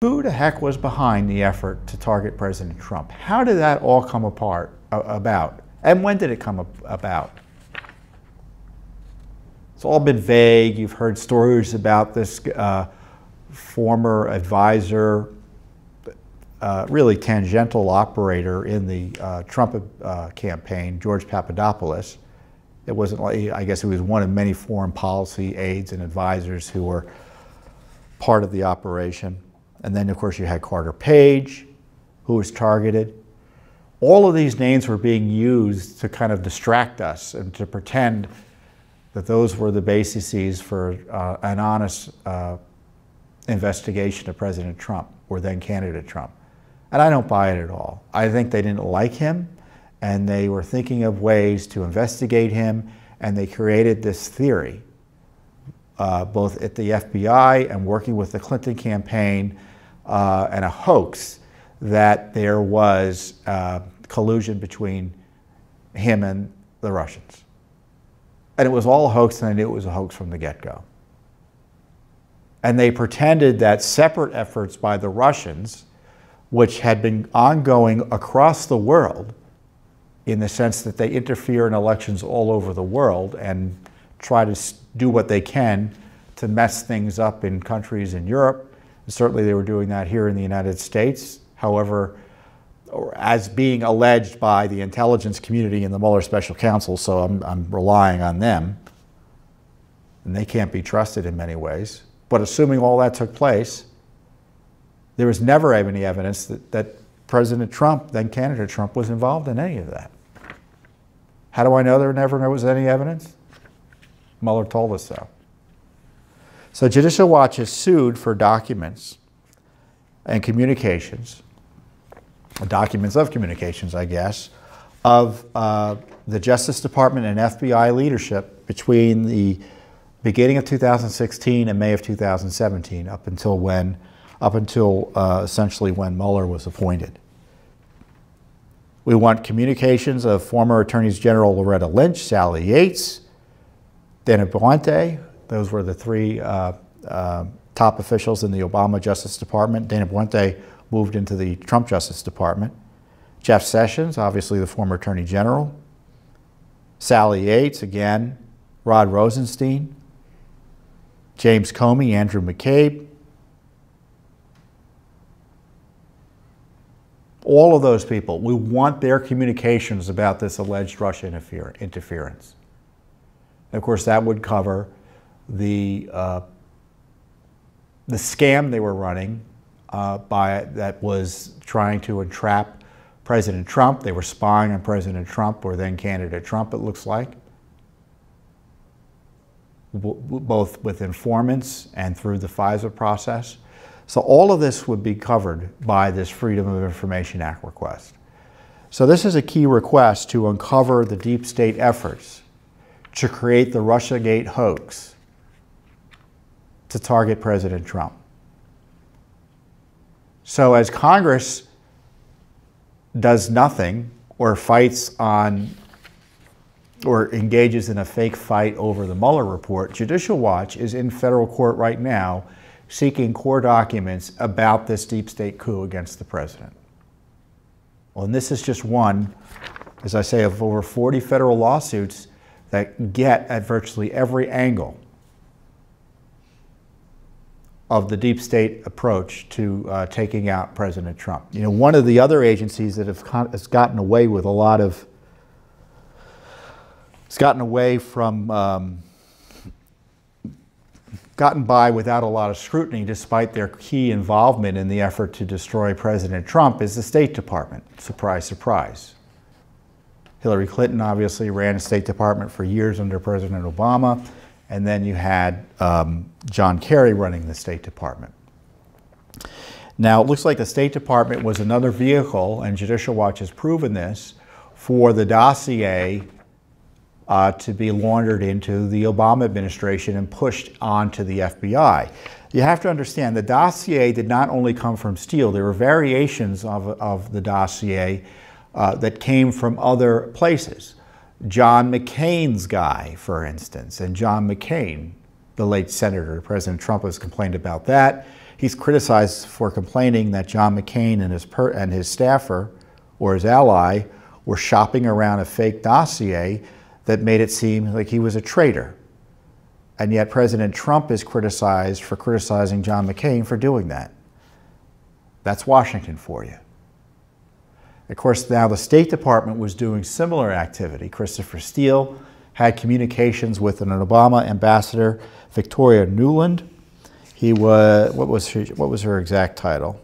Who the heck was behind the effort to target President Trump? How did that all come about? And when did it come about? It's all been vague. You've heard stories about this former advisor, really tangential operator in the Trump campaign, George Papadopoulos. It wasn't like, I guess he was one of many foreign policy aides and advisors who were part of the operation. And then, of course, you had Carter Page, who was targeted. All of these names were being used to kind of distract us and to pretend that those were the bases for an honest investigation of President Trump, or then candidate Trump. And I don't buy it at all. I think they didn't like him, and they were thinking of ways to investigate him, and they created this theory, both at the FBI and working with the Clinton campaign, and a hoax that there was collusion between him and the Russians. And it was all a hoax, and I knew it was a hoax from the get-go. And they pretended that separate efforts by the Russians, which had been ongoing across the world, in the sense that they interfere in elections all over the world and try to do what they can to mess things up in countries in Europe. And certainly they were doing that here in the United States. However, as being alleged by the intelligence community and the Mueller Special Counsel, so I'm relying on them, and they can't be trusted in many ways. But assuming all that took place, there was never any evidence that President Trump, then candidate Trump, was involved in any of that. How do I know there never was any evidence? Mueller told us so. So Judicial Watch is sued for documents and communications, documents of communications, I guess, of the Justice Department and FBI leadership between the beginning of 2016 and May of 2017, up until essentially when Mueller was appointed. We want communications of former Attorneys General Loretta Lynch, Sally Yates, Dana Boente. Those were the three top officials in the Obama Justice Department. Dana Boente moved into the Trump Justice Department. Jeff Sessions, obviously the former Attorney General. Sally Yates, again. Rod Rosenstein. James Comey, Andrew McCabe. All of those people, we want their communications about this alleged Russia interference. And of course, that would cover the scam they were running that was trying to entrap President Trump. They were spying on President Trump, or then candidate Trump, it looks like, both with informants and through the FISA process. So all of this would be covered by this Freedom of Information Act request. So this is a key request to uncover the deep state efforts to create the Russiagate hoax to target President Trump. So as Congress does nothing or fights on or engages in a fake fight over the Mueller report, Judicial Watch is in federal court right now seeking core documents about this deep state coup against the president. Well, and this is just one, as I say, of over 40 federal lawsuits that get at virtually every angle of the deep state approach to taking out President Trump. You know, one of the other agencies that has gotten away with a lot of, it's gotten away from, gotten by without a lot of scrutiny despite their key involvement in the effort to destroy President Trump, is the State Department. Surprise, surprise. Hillary Clinton obviously ran the State Department for years under President Obama, and then you had John Kerry running the State Department. Now, it looks like the State Department was another vehicle, and Judicial Watch has proven this, for the dossier to be laundered into the Obama administration and pushed onto the FBI. You have to understand, the dossier did not only come from Steele. There were variations of the dossier that came from other places. John McCain's guy, for instance, and John McCain the late senator. President Trump has complained about that. He's criticized for complaining that John McCain and his staffer, or his ally, were shopping around a fake dossier that made it seem like he was a traitor. And yet President Trump is criticized for criticizing John McCain for doing that. That's Washington for you. Of course, now the State Department was doing similar activity. Christopher Steele had communications with an Obama ambassador, Victoria Nuland. He was, what was her exact title?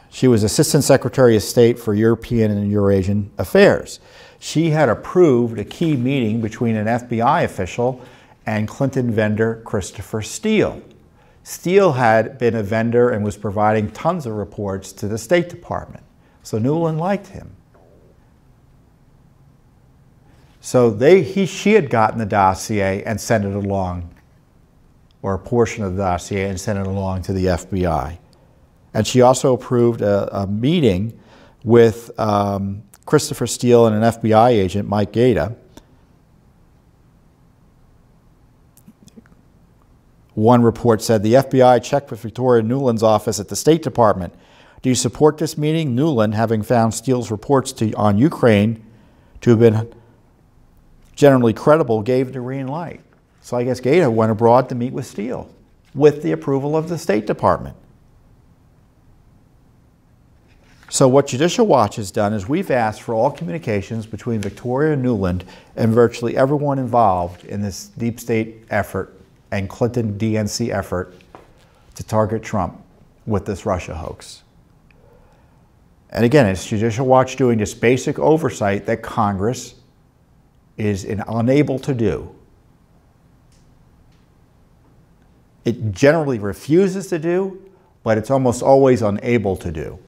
She was Assistant Secretary of State for European and Eurasian Affairs. She had approved a key meeting between an FBI official and Clinton vendor Christopher Steele. Steele had been a vendor and was providing tons of reports to the State Department. So Nuland liked him. So she had gotten the dossier and sent it along, or a portion of the dossier, and sent it along to the FBI. And she also approved a meeting with Christopher Steele and an FBI agent, Mike Gaeta. One report said, the FBI checked with Victoria Nuland's office at the State Department. Do you support this meeting? Nuland, having found Steele's reports on Ukraine to have been generally credible, gave the green light. So I guess Gaeta went abroad to meet with Steele with the approval of the State Department. So what Judicial Watch has done is we've asked for all communications between Victoria Nuland and virtually everyone involved in this deep state effort and Clinton DNC effort to target Trump with this Russia hoax. And again, it's Judicial Watch doing this basic oversight that Congress is unable to do. It generally refuses to do, but it's almost always unable to do.